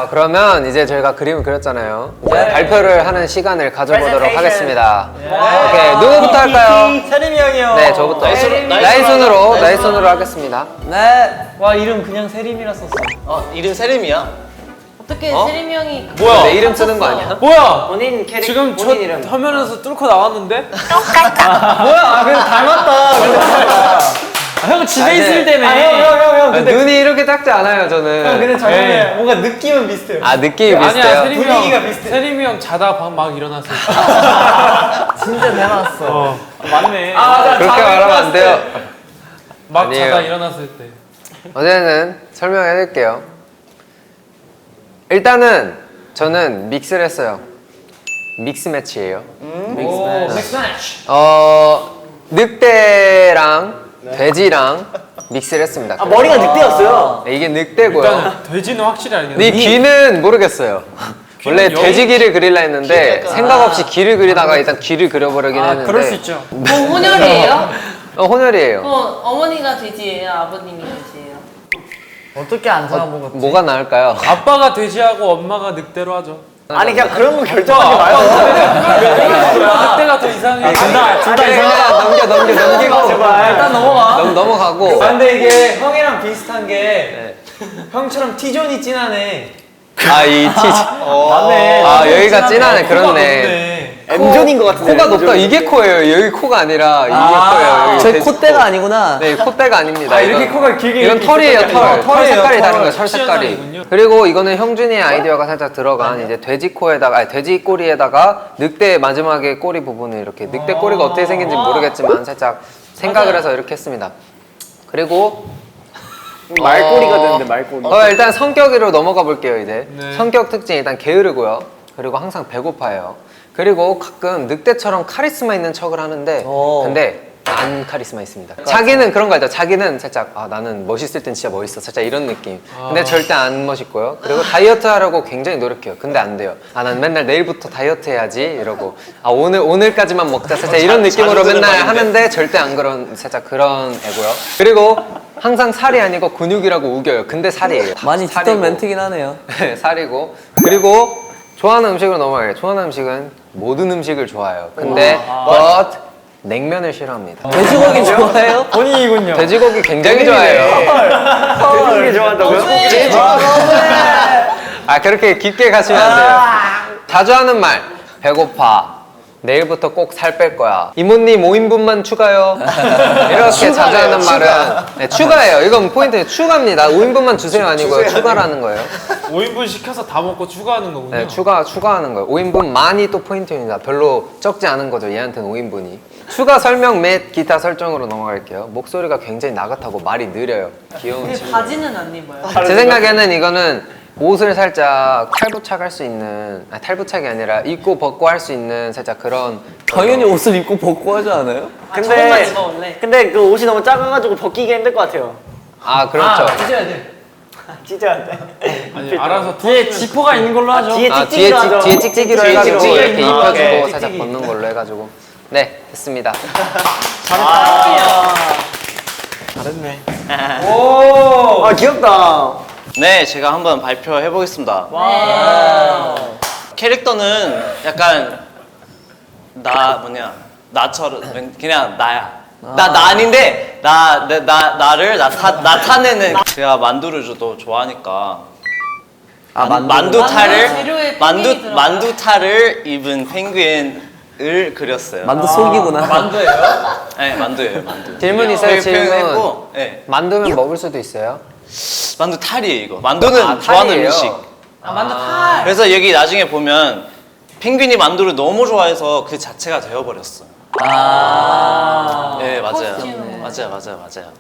그러면 이제 저희가 그림을 그렸잖아요. 이제 발표를 하는 시간을 가져보도록 하겠습니다. 오케이, 누구부터 할까요? 세림이 형이요. 네, 저부터. 나이 순으로 하겠습니다. 네. 와, 이름 그냥 세림이라 썼어. 이름 세림이야? 어떻게 세림이 형이 뭐야? 내 이름 쓰는 거 아니야? 뭐야? 본인 캐릭터 지금 저 본인 이름. 화면에서 뚫고 나왔는데? 뭐야? 아, 그래도 닮았다. 형 집에 있을 때네. 형. 근데 눈이 이렇게 작지 않아요, 저는. 근데 작년에 뭔가 느낌은 비슷해요. 느낌이 비슷해요? 아니야, 분위기가 비슷해. 세림이 형 자다 막 일어났을 때. 진짜 닮았어. 맞네. 그렇게 말하면 안 돼요. 막 아니에요. 자다 일어났을 때. 어제는 설명해 드릴게요. 일단은 저는 믹스를 했어요. 믹스 매치예요. 믹스 매치. 늑대랑 돼지랑 믹스를 했습니다. 머리가 늑대였어요. 네, 이게 늑대고요. 일단 돼지는 확실히 알겠네. 이 귀는 모르겠어요. 원래 돼지 귀를 그리려 했는데 생각 없이 귀를 그리다가 일단 귀를 그려버리긴 했는데. 그럴 수 있죠. 혼혈이에요? 혼혈이에요. 어머니가 돼지예요? 아버님이 돼지예요? 어떻게 안 잡아보고. 뭐가 나을까요? 아빠가 돼지하고 엄마가 늑대로 하죠. 아니 그냥 그런 거 결정하지 마요. 늑대가 더 이상해. 둘다 이상해. 넘기고 제발. 일단 넘어가. 넘어가고. 근데 이게 형이랑 비슷한 게 형처럼 T존이 진하네. 이 티. 맞네. 여기가 진하네. 그렇네. M존인 것 같은데. 코가 높다. 이게 코예요. 여기 코가 아니라 이게 코예요. 여기 제 돼지 콧대가 코. 아니구나. 네, 콧대가 아닙니다. 이렇게 이건- 코가 길게 이건 이렇게 털이에요, 있었잖아요. 털 털이에요, 색깔이 털. 다른 거예요, 털 색깔이. 시원하군요. 그리고 이거는 형준이의 아이디어가 살짝 들어간 이제 돼지 코에다가, 돼지 꼬리에다가 늑대 마지막에 꼬리 부분을 이렇게 늑대 꼬리가 어떻게 생긴지 모르겠지만 살짝 생각을 해서 이렇게 했습니다. 그리고 말꼬리가 되는데 말꼬리. 일단 성격으로 넘어가 볼게요, 이제. 네. 성격 특징 일단 게으르고요. 그리고 항상 배고파요. 그리고 가끔 늑대처럼 카리스마 있는 척을 하는데 근데 안 카리스마 있습니다. 자기는 그런 거 알죠? 자기는 살짝 나는 멋있을 땐 진짜 멋있어. 살짝 이런 느낌. 근데 절대 안 멋있고요. 그리고 다이어트 하려고 굉장히 노력해요. 근데 안 돼요. 난 맨날 내일부터 다이어트 해야지 이러고 오늘까지만 먹자. 살짝 이런 느낌으로 맨날 하는데 절대 안 그런 살짝 그런 애고요. 그리고 항상 살이 아니고 근육이라고 우겨요. 근데 살이에요. 많이 살이고. 듣던 멘트긴 하네요. 살이고. 그리고 좋아하는 음식으로 넘어가요. 좋아하는 음식은 모든 음식을 좋아해요. 근데 but 냉면을 싫어합니다. 돼지고기 좋아해요? 본인이군요. 돼지고기 굉장히 좋아해요. 돼지고기 좋아한다고요? 그렇게 깊게 가시면 안 돼요. 자주 하는 말, 배고파. 내일부터 꼭 살 뺄 거야. 이모님 5인분만 추가요. 이렇게 자주 하는 말은 추가예요. 이건 포인트 추가입니다. 5인분만 주세요 아니고요. 추가라는 거예요. 5인분 시켜서 다 먹고 추가하는 거군요. 네, 추가하는 거예요. 5인분만이 또 포인트입니다. 별로 적지 않은 거죠. 얘한테는 5인분이. 추가 설명 및 기타 설정으로 넘어갈게요. 목소리가 굉장히 나긋하고 말이 느려요. 귀여운 친구. 바지는 안 입어요? 제 생각에는 이거는 옷을 살짝 탈부착할 수 있는 탈부착이 아니라 입고 벗고 할 수 있는 살짝 그런 당연히 옷을 입고 벗고 하지 않아요? 저것만 입어 원래. 근데 그 옷이 너무 작아가지고 벗기기 힘들 것 같아요. 그렇죠. 찢어야 돼. 찢어야 돼. 아니, 알아서 뒤에 지퍼가 있는 걸로 하죠. 뒤에 뒤에 찍찍이로 하죠. 뒤에 찍찍이로 뒤에 해가지고 찍찍이. 이렇게 입혀주고 오케이. 살짝 찍찍이. 벗는 걸로 해가지고 네 됐습니다. 잘했네. 오. 귀엽다. 네, 제가 한번 발표해 보겠습니다. 캐릭터는 약간 나처럼 그냥 나야. 나 아닌데 나를 나타내는 제가 만두를 좋아하니까 재료에 펭귄이 들어가요? 만두탈을 입은 펭귄을 그렸어요. 만두 속이구나. 만두예요? 네, 만두예요, 만두. 질문 있어요, 질문. 표현했고, 네. 만두면 먹을 수도 있어요. 만두탈이에요, 이거. 만두는 좋아하는 탈이에요? 음식. 만두 탈. 그래서 여기 나중에 보면 펭귄이 만두를 너무 좋아해서 그 자체가 되어버렸어요. 네, 맞아요. 코스튬. 맞아요.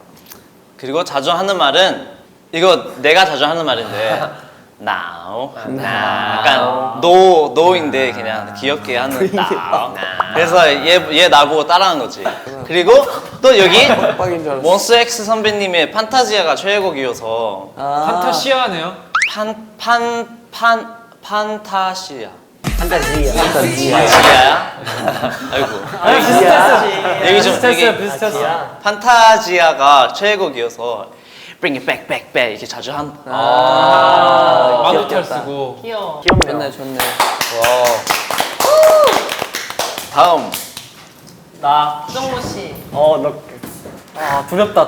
그리고 자주 하는 말은 이거 내가 자주 하는 말인데 now, 약간 no인데 그냥 귀엽게 하는 now. 그래서 얘 나보고 따라하는 거지. 그리고 또 여기 몬스터 X 선배님의 판타지아가 최애곡이어서 판타시아네요. 판타시아. 판타지야. 지아야? 아이고. 비슷했어. 얘기 좀 비슷했어요, 되게 비슷했어. 판타지아가 최애곡이어서 bring it back, back, back 이렇게 자주 한. 만두탈 쓰고. 귀여워. 좋네 좋네. 다음 나 수정모 씨. 두렵다.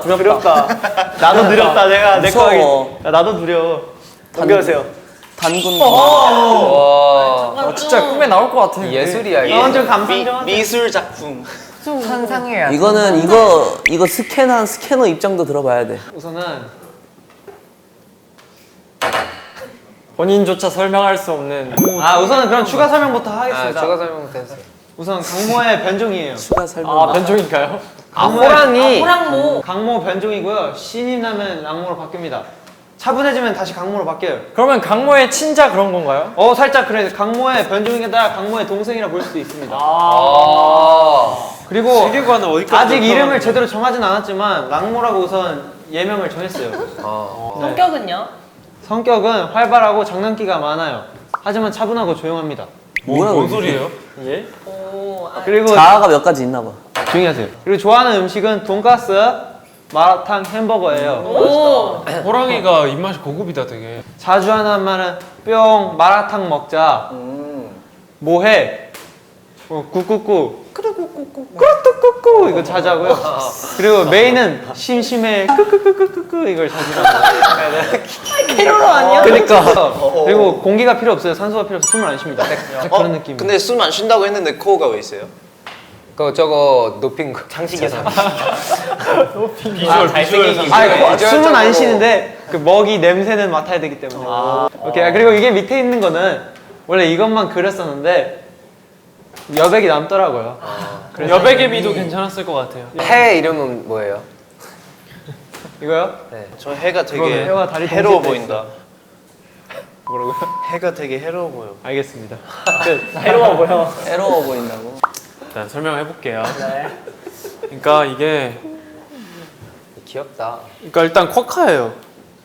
나도 두렵다. 내가 내 거. 나도 두려워. 넘겨주세요. 단군. 와 진짜 꿈에 나올 것 같아. 예술이야 이게. 완전 감상 좀. 미술 작품. 상상해야. 이거는 이거 스캐너 입장도 들어봐야 돼. 우선은 본인조차 설명할 수 없는. 우선은 그럼 추가 설명부터 아 하겠습니다. 추가 설명부터 했어요. 우선 강모의 변종이에요. 추가 설명. 변종인가요? 호랑이. 호랑모. 강모 변종이고요. 신이 나면 랑모로 바뀝니다. 차분해지면 다시 강모로 바뀌어요. 그러면 강모의 친자 그런 건가요? 살짝 그래. 강모의 변종에 따라 강모의 동생이라 볼 수도 있습니다. 그리고 세계관은 어디까지 아직 이름을 제대로 정하진 않았지만 랑모라고 우선 예명을 정했어요. 성격은요? 성격은 활발하고 장난기가 많아요. 하지만 차분하고 조용합니다. 뭐야? 뭔 소리예요? 오. 그리고 자아가 몇 가지 있나 봐. 조용히 하세요. 그리고 좋아하는 음식은 돈가스, 마라탕, 햄버거예요. 오. 호랑이가 입맛이 고급이다 되게. 자주 하는 말은 뿅 마라탕 먹자. 뭐해? 꾸꾸꾸. 꾸꾸꾸꾸 이거 자주 하고요. 그리고 메인은 심심해. 꾸꾸꾸꾸꾸 이걸 자주 하고. 캐롤로 아니야? 그러니까. 그리고 공기가 필요 없어요. 산소가 필요 없어요. 숨을 안 쉽니다. 그런 느낌. 근데 숨 안 쉰다고 했는데 코가 왜 있어요? 저거 높인 거. 장식이야. 비주얼 숨은 안 쉬는데 그 먹이 냄새는 맡아야 되기 때문에. 오케이. 그리고 이게 밑에 있는 거는 원래 이것만 그렸었는데 여백이 남더라고요. 그래서 여백의 미도 괜찮았을 것 같아요. 해 이름은 뭐예요? 이거요? 저 해가 되게 그러네. 해와 달이 해로워 동시에 보인다. 뭐라고요? 해가 되게 해로워 보여. 알겠습니다. 애로워 보인다고. 일단 설명해 볼게요. 그러니까 이게 귀엽다. 그러니까 일단 쿼카예요.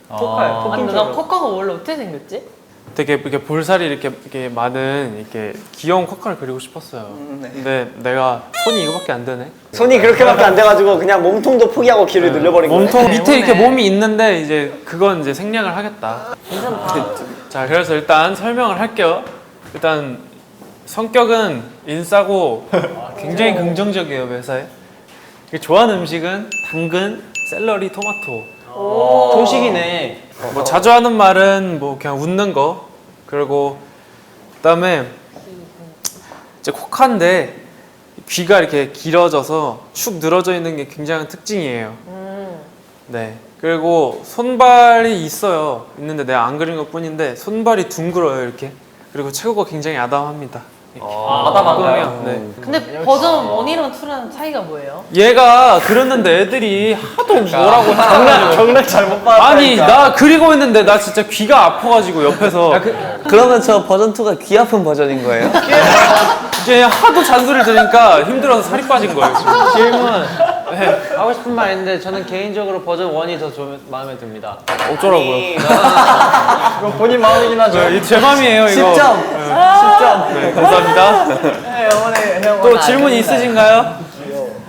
포카요. 근데 나 코카가 원래 어떻게 생겼지? 되게 이렇게 볼살이 이렇게 많은 이렇게 귀여운 쿼카를 그리고 싶었어요. 근데 내가 손이 이거밖에 안 되네. 손이 그렇게밖에 안 돼가지고 그냥 몸통도 포기하고 길을 늘려버린 거네. 몸통 밑에 이렇게 몸이 있는데 이제 그건 이제 생략을 하겠다. 자, 그래서 일단 설명을 할게요. 일단 성격은 인싸고 굉장히 긍정적이에요 매사에. 좋아하는 음식은 당근, 샐러리, 토마토. 조식이네. 뭐 자주 하는 말은 뭐 그냥 웃는 거. 그리고 그다음에 이제 콕한데 귀가 이렇게 길어져서 축 늘어져 있는 게 굉장한 특징이에요. 네. 그리고 손발이 있어요. 있는데 내가 안 그린 것 뿐인데 손발이 둥글어요 이렇게. 그리고 체구가 굉장히 아담합니다. 아담한가요? 네. 근데 버전 1이랑 2랑 차이가 뭐예요? 얘가 그렸는데 애들이 하도 뭐라고 정말 잘못 봤다. 아니 나 그리고 있는데 나 진짜 귀가 아파가지고 옆에서 그러면 저 버전 2가 귀 아픈 버전인 거예요? 이제 하도 잔소리를 들으니까 힘들어서 살이 빠진 거예요 지금. 질문. 하고 싶은 말 있는데 저는 개인적으로 버전 1이 더 마음에 듭니다. 어쩌라고요? 그건 본인 마음이긴 하죠. 네, 제 맘이에요 이거. 10점. 10점. 네, 감사합니다. 또 질문 있으신가요?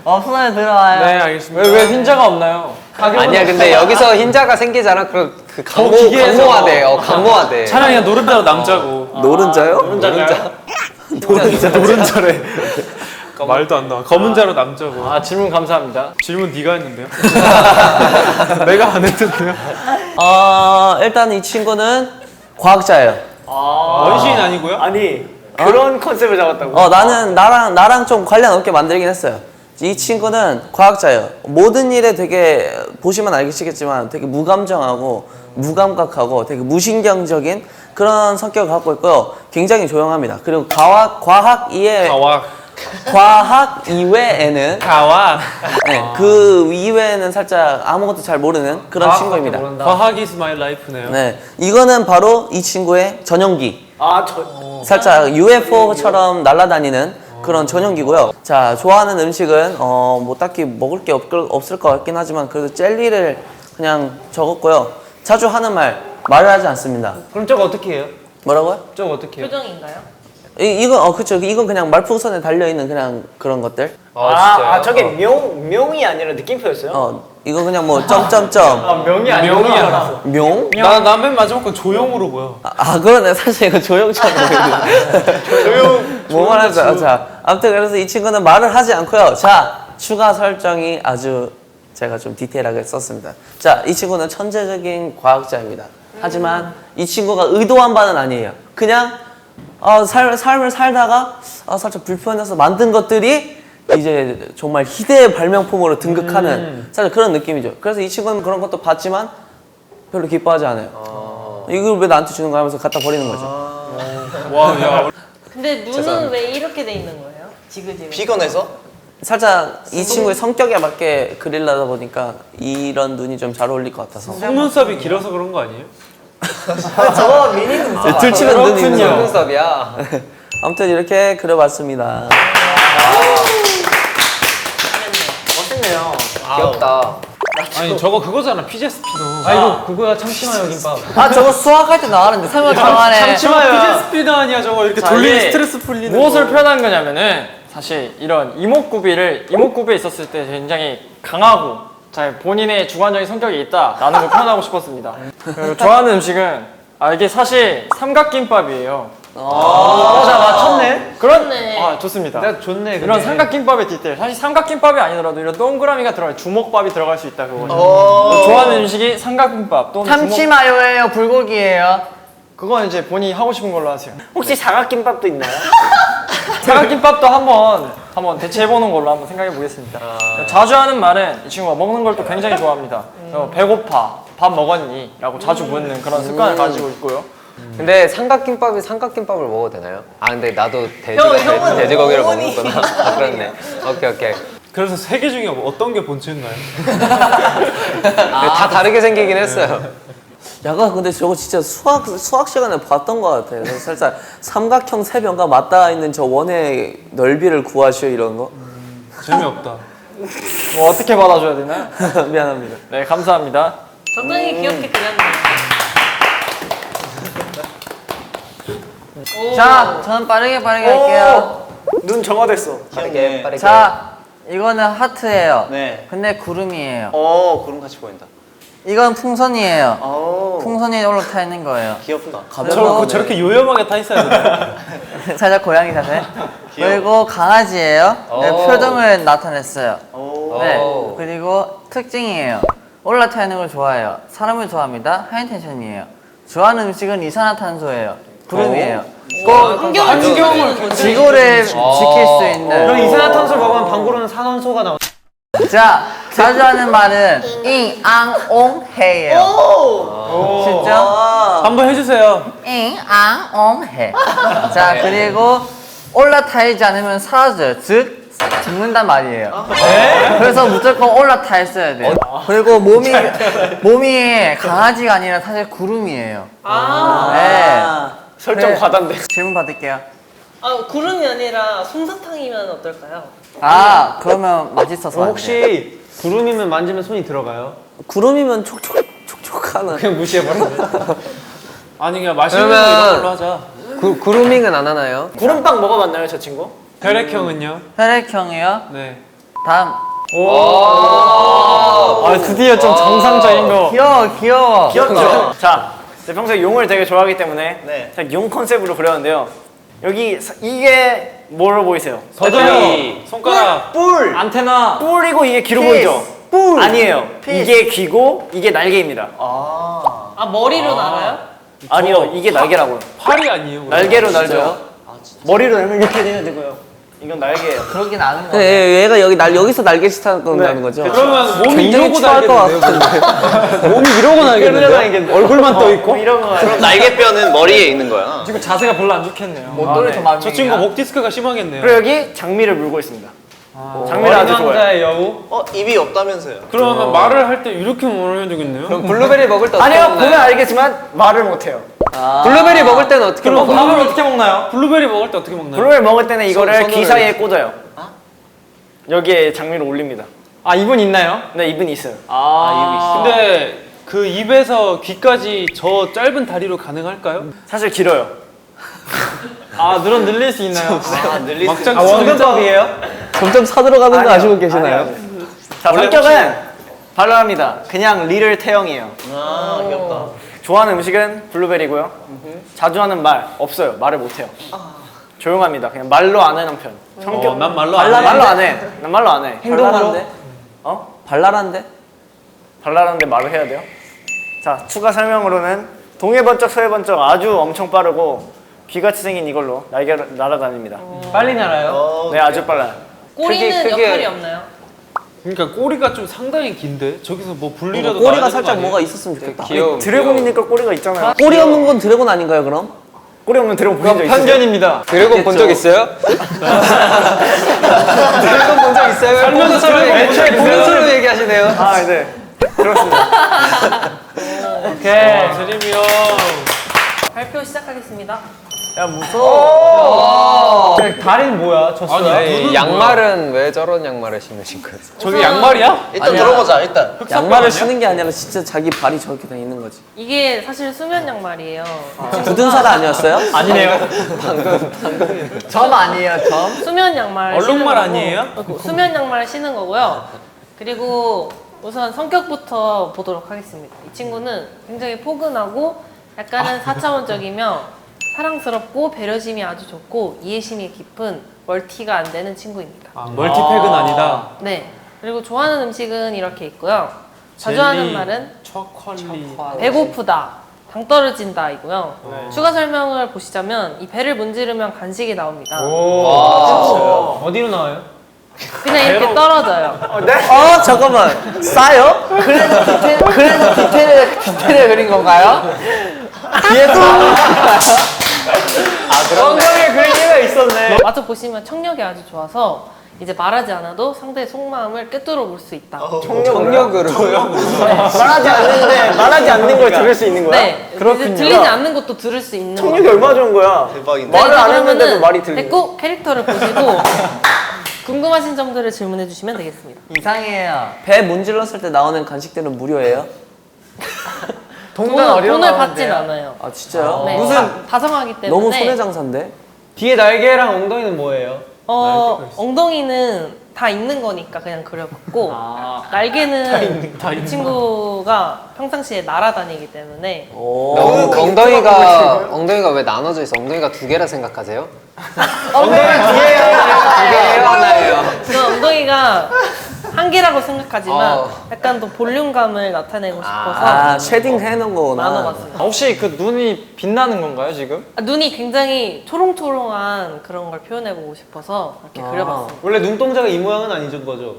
손안에 들어와요. 네 알겠습니다. 왜 흰자가 없나요? 아니야 근데 여기서 흰자가 생기잖아. 그럼 그 기계에서. 강모화돼. 강모화돼. 차라리 그냥 노른자로 남자고. 노른자요? 노른자래. 말도 안 나와. 검은 자로 남자고. 질문 감사합니다. 질문 네가 했는데요? 내가 안 했는데요? 일단 이 친구는 과학자예요. 원시인 아니고요? 아니 그런 컨셉을 잡았다고? 나랑 좀 관련 없게 만들긴 했어요. 이 친구는 과학자예요. 모든 일에 되게 보시면 알겠지만 되게 무감정하고 무감각하고 되게 무신경적인 그런 성격을 갖고 있고요. 굉장히 조용합니다. 그리고 과학 이외에는 네, 그 이외에는 살짝 아무것도 잘 모르는 그런 친구입니다. 과학 is my life네요. 네, 이거는 바로 이 친구의 전용기. 살짝 UFO처럼 날아다니는 그런 전용기고요. 자, 좋아하는 음식은 뭐 딱히 먹을 게 없을 것 같긴 하지만 그래도 젤리를 그냥 적었고요. 자주 하는 말을 하지 않습니다. 그럼 저거 어떻게 해요? 뭐라고요? 저거 어떻게 해요? 표정인가요? 이건 그쵸. 이건 그냥 말풍선에 달려 있는 그냥 그런 것들. 저게 명이 아니라 느낌표였어요? 이거 그냥 뭐 점점점. 명이 아니라 명이야. 명? 나맨 마지막 건 조용으로 보여. 그러네. 사실 이거 조용처럼 보이는데. 뭐 말하자. 자, 아무튼 그래서 이 친구는 말을 하지 않고요. 자, 추가 설정이 아주 제가 좀 디테일하게 썼습니다. 자, 이 친구는 천재적인 과학자입니다. 하지만 이 친구가 의도한 바는 아니에요. 그냥 삶을 살다가 살짝 불편해서 만든 것들이 이제 정말 희대의 발명품으로 등극하는 살짝 그런 느낌이죠. 그래서 이 친구는 그런 것도 봤지만 별로 기뻐하지 않아요. 이걸 왜 나한테 주는 거야 하면서 갖다 버리는 거죠. 와, 야. 근데 눈은 왜 이렇게 돼 있는 거예요? 지그지그. 비건에서 살짝 이 친구의 성격에 맞게 그리려다 보니까 이런 눈이 좀 잘 어울릴 것 같아서. 속눈썹이 길어서 그런 거 아니에요? 저거 미니 눈썹. 들치는 눈이 있는 거. 눈썹이야. 아무튼 이렇게 그려봤습니다. 멋있네요. 귀엽다. 아니 저거 그거잖아. 피제 스피너. 이거 그거야 참치마요 김밥. 저거 수학할 때 나왔는데 설마 정하네. 피제 스피너 아니야 저거 이렇게 돌리면 스트레스 풀리는 무엇을 거. 표현한 거냐면은 사실 이런 이목구비에 있었을 때 굉장히 강하고 잘 본인의 주관적인 성격이 있다라는 걸 표현하고 싶었습니다. 그리고 좋아하는 음식은 이게 사실 삼각김밥이에요. 자 맞췄네. 그렇네. 좋습니다. 내가 좋네. 이런 삼각김밥의 디테일, 사실 삼각김밥이 아니더라도 이런 동그라미가 들어갈 주먹밥이 들어갈 수 있다 그거죠. 좋아하는 음식이 삼각김밥 또는 참치마요예요, 불고기예요. 그건 이제 본인이 하고 싶은 걸로 하세요. 혹시 사각김밥도 있나요? 삼각김밥도 한번 대체해보는 걸로 한번 생각해 보겠습니다. 자주 하는 말은 이 친구가 먹는 걸 또 굉장히 좋아합니다. 배고파, 밥 먹었니? 라고 자주 묻는 그런 습관을 가지고 있고요. 근데 삼각김밥이 삼각김밥을 먹어도 되나요? 근데 나도 형은 돼지고기를 어머니. 먹는구나. 그렇네. 오케이. 그래서 세 개 중에 어떤 게 본체인가요? 다 다르게 생기긴 했어요. 약간 근데 저거 진짜 수학 시간에 봤던 것 같아요. 그래서 살짝 삼각형 세 변과 맞닿아 있는 저 원의 넓이를 구하시오 이런 거. 재미없다. 뭐 어떻게 받아줘야 되나요? 미안합니다. 네, 감사합니다. 적당히 귀엽게 그렸네. 자, 저는 빠르게 할게요. 눈 정화됐어. 빠르게. 자, 이거는 하트예요. 네. 근데 구름이에요. 구름 같이 보인다. 이건 풍선이에요. 풍선이 올라타 있는 거예요. 귀엽다. 저렇게 요염하게 타 있어야 돼. 살짝 고양이 자세. 그리고 강아지예요. 네, 표정을 나타냈어요. 네. 그리고 특징이에요. 올라타 있는 걸 좋아해요. 사람을 좋아합니다. 하이텐션이에요. 좋아하는 음식은 이산화탄소예요. 구름이에요. 환경을 지켜주는 거죠. 지구를 지킬 수 그럼 있는. 이산화탄소 먹으면 방구로는 산원소가 나와. 자, 자주 하는 말은 잉앙옹해예요. 진짜? 한번 해주세요. 잉앙옹해. 자, 그리고 올라타 있지 않으면 사라져요. 즉 죽는단 말이에요. 그래서 무조건 올라타 있어야 돼요. 그리고 몸이 강아지가 아니라 사실 구름이에요. 네. 설정 그래. 과단데. 질문 받을게요. 구름이 아니라 솜사탕이면 어떨까요? 그러면 맛있어서. 안 돼요. 혹시 구름이면 만지면 손이 들어가요? 구름이면 촉촉하는. 그냥 무시해버려. 아니 그냥 맛있는 거 그러면- 이런 걸로 하자. 그루밍은 안 하나요? 구름빵 먹어봤나요 저 친구? 혈액형은요? 혈액형이요? 네. 다음. 드디어 좀 정상적인 거. 귀여워. 귀엽죠? 자, 제가 평소에 용을 되게 좋아하기 때문에 네. 제가 용 컨셉으로 그렸는데요. 여기 이게 뭐로 보이세요? 거저리 손가락. 뿔! 안테나. 뿔이고 이게 귀로 보이죠? 뿔! 아니에요. 이게 귀고 이게 날개입니다. 머리로 날아요? 아니요, 이게 날개라고요. 팔이 아니에요. 그럼? 날개로 날죠. 머리로 날면 이렇게 되면 되고요. 이건 날개예요. 그러긴 아는 거. 얘가 여기서 날개짓 하는 거죠? 그러면 몸이 굉장히 이러고 추할 것 날겠는데요? 같은데. 몸이 이러고 날겠는데? 얼굴만 떠 있고? 이런 거. 그럼 날개뼈는 머리에 있는 거야. 지금 자세가 별로 안 좋겠네요. 목도리 더 많이. 저 친구 목 디스크가 심하겠네요. 그리고 여기 장미를 물고 있습니다. 장미를 아주 좋아해요. 여우. 입이 없다면서요. 그러면 말을 할 때 이렇게 말해야 되겠네요. 그럼 블루베리 먹을 때 어떻게 아니요, 먹나요? 보면 알겠지만 말을 못해요. 블루베리 먹을 때는 어떻게 그럼 먹어요? 밥을 어떻게 먹나요? 블루베리 먹을 때 어떻게 먹나요? 블루를 먹을 때는 이거를 손으로 귀 사이에 꽂아요. 여기에 장미를 올립니다. 입은 있나요? 네, 입은 있어요. 근데 그 입에서 귀까지 저 짧은 다리로 가능할까요? 사실 길어요. 아 늘릴 수 있나요? 늘릴 수 아 원근법이에요? 점점 사들어가는 거 아시고 계시나요? 자, 성격은 발랄합니다. 그냥 리를 태형이에요. 아 귀엽다. 좋아하는 음식은 블루베리고요. 자주 하는 말 없어요. 말을 못 해요. 조용합니다. 그냥 말로 안 하는 편. 성격 난 말로 말로 안 해. 난 말로 안 해. 행동하는데? 발랄한데? 발랄한데 말을 해야 돼요. 자, 추가 설명으로는 동해 번쩍 서해 번쩍 아주 엄청 빠르고 귀같이 생긴 이걸로 날아다닙니다. 빨리 날아요? 네, 아주 빨라요. 꼬리는 크게- 역할이 없나요? 그러니까 꼬리가 좀 상당히 긴데 저기서 뭐 분리라도 꼬리가 나야 되는 거 살짝 아니에요? 뭐가 있었으면 좋겠다. 귀여움. 드래곤이니까 꼬리가 있잖아요. 꼬리 없는 건 드래곤 아닌가요, 그럼? 꼬리 없는 드래곤 보신 적 있으세요? 편견입니다. 드래곤 본 적 있어요? 드래곤 본 적 있어요? 보면서로 얘기하시네요. 아, 네. 그렇습니다. 오케이. 세림이 형. 발표 시작하겠습니다. 야, 무서워. 다리는 뭐야? 졌어요? 네, 양말은 왜 저런 양말을 신으신 거예요? 저게 양말이야? 일단 들어보자 일단. 양말을 신는 게 아니라 진짜 자기 발이 저렇게 다 있는 거지. 이게 사실 수면 양말이에요. 굳은 살 아니었어요? 아니네요. 점 아니에요, 점? 수면 양말. 얼룩말 신는 거고, 아니에요? 수면 양말 신는 거고요. 그리고 우선 성격부터 보도록 하겠습니다. 이 친구는 굉장히 포근하고 약간은 4차원적이며 사랑스럽고 배려심이 아주 좋고 이해심이 깊은 멀티가 안 되는 친구입니다. 멀티팩은 아니다. 네. 그리고 좋아하는 음식은 이렇게 있고요. 자주 하는 말은 초콜릿. 배고프다, 당 떨어진다이고요. 추가 설명을 보시자면 이 배를 문지르면 간식이 나옵니다. 어디로 나와요? 그냥 이렇게 떨어져요. 잠깐만. 싸요? 그래서 디테일을 그린 건가요? 엉덩이에 그림이 있었네. 마저 보시면 청력이 아주 좋아서 이제 말하지 않아도 상대의 속마음을 꿰뚫어 볼 수 있다. 청력으로요? 말하지 않는 걸 들을 수 있는 거야? 네, 그렇군요. 들리지 않는 것도 들을 수 있는 청력이 거예요. 얼마나 좋은 거야? 대박인데. 말을 안 그러면은 했는데도 말이 들리네. 됐고 캐릭터를 보시고 궁금하신 점들을 질문해 주시면 되겠습니다. 이상해요. 배 문질렀을 때 나오는 간식들은 무료예요? 돈을 받진 않아요. 아, 진짜요? 네, 무슨- 다정하기 때문에. 너무 손해장사인데? 뒤에 날개랑 엉덩이는 뭐예요? 엉덩이는 다 있는 거니까 그냥 그려봤고 날개는 이 친구가 평상시에 날아다니기 때문에 오. 엉덩이가 왜 나눠져 있어? 엉덩이가 두 개라 생각하세요? 엉덩이는 뒤에요. 두 개예요, 하나예요? 그 엉덩이가 한 개라고 생각하지만 어. 약간 더 볼륨감을 나타내고 싶어서 아, 쉐딩 해놓은 거구나. 나눠봤습니다. 혹시 그 눈이 빛나는 건가요 지금? 눈이 굉장히 초롱초롱한 그런 걸 표현해보고 싶어서 이렇게 그려봤습니다. 원래 눈동자가 이 모양은 아니죠, 거죠?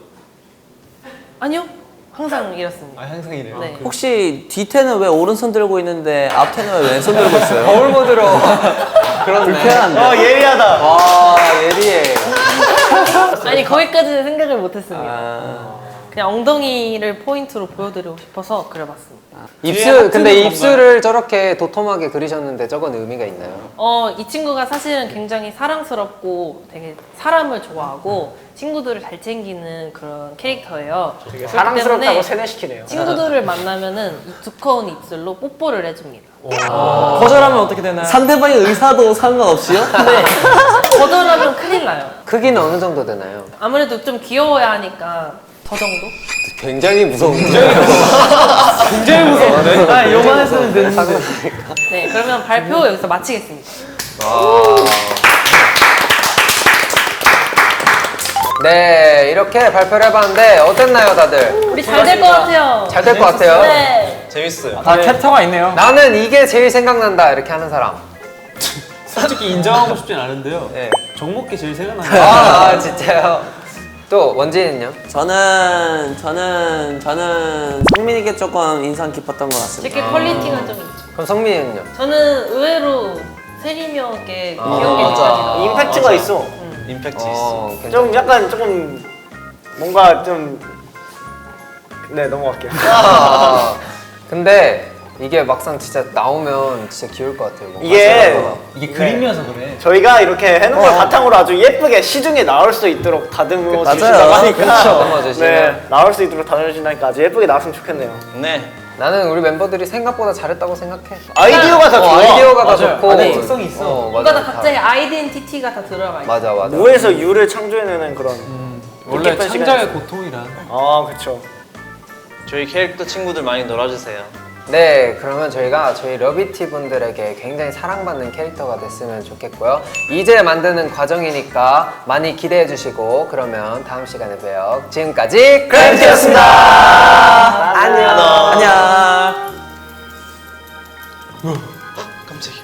아니요, 항상 이렇습니다. 아, 항상 이래요. 네. 혹시 뒤태는 왜 오른손 들고 있는데 앞태는 왜 왼손 들고 있어요? 거울 모드로. 그렇네. 불편한데? 예리하다. 와, 예리해. 아니 거기까지는 생각을 못했습니다. 아, 그냥 엉덩이를 포인트로 보여드리고 싶어서 그려봤습니다. 근데 입술을 저렇게 도톰하게 그리셨는데 저건 의미가 있나요? 이 친구가 사실은 굉장히 사랑스럽고 되게 사람을 좋아하고 친구들을 잘 챙기는 그런 캐릭터예요. 그렇기 사랑스럽다고 때문에 세뇌시키네요. 친구들을 만나면은 이 두꺼운 입술로 뽀뽀를 해줍니다. 거절하면 어떻게 되나요? 상대방의 의사도 상관없이요? 근데 거절하면 큰일 나요. 크기는 어느 정도 되나요? 아무래도 좀 귀여워야 하니까 저 정도? 굉장히 무서운데. 굉장히 무서운데? 아, 요만했으면 됐는데. 네, 그러면 발표 여기서 마치겠습니다. 네, 이렇게 발표를 해봤는데 어땠나요, 다들? 우리 잘 될 것 같아요. 잘 될 것 같아요? 네. 재밌어요. 다 챕터가 있네요. 나는 이게 제일 생각난다 이렇게 하는 사람. 솔직히 인정하고 싶진 않은데요. 네. 정목기 제일 생각나요. 아, 진짜요? 또 원진은요? 저는 성민이께 조금 인상 깊었던 것 같습니다. 되게 퀄리티가 좀 있죠. 그럼 성민이는요? 저는 의외로 세리명께 귀여운 게 느껴지더라고요. 임팩트가 있어. 임팩트 있어. 괜찮- 좀 약간 조금 뭔가 좀 네, 넘어갈게요. 근데 이게 막상 진짜 나오면 진짜 귀여울 것 같아요. 뭔가 이게 생각보다. 이게 그림이어서 그래. 저희가 이렇게 해놓은 걸 바탕으로 아주 예쁘게 시중에 나올 수 있도록 다듬어 주신다고 맞아요. 하니까 다듬어 주시면. 네, 나올 수 있도록 다듬어 주신다니까 아주 예쁘게 나왔으면 좋겠네요. 네. 나는 우리 멤버들이 생각보다 잘했다고 생각해. 아이디어가 다 좋아. 아이디어가 다 맞아요. 좋고 아니, 특성이 있어. 뭔가 맞아. 다 각자의 아이덴티티가 다 들어가 있어. 맞아 맞아. 무에서 유를 창조해내는 그런. 원래 뜻깊은 창작의 시간이었어요. 고통이란 아, 그쵸. 저희 캐릭터 친구들 많이 놀아주세요. 네, 그러면 저희가 저희 러비티 분들에게 굉장히 사랑받는 캐릭터가 됐으면 좋겠고요. 이제 만드는 과정이니까 많이 기대해 주시고 그러면 다음 시간에 봬요. 지금까지 크래비티였습니다. 안녕. 안녕. 깜짝이야.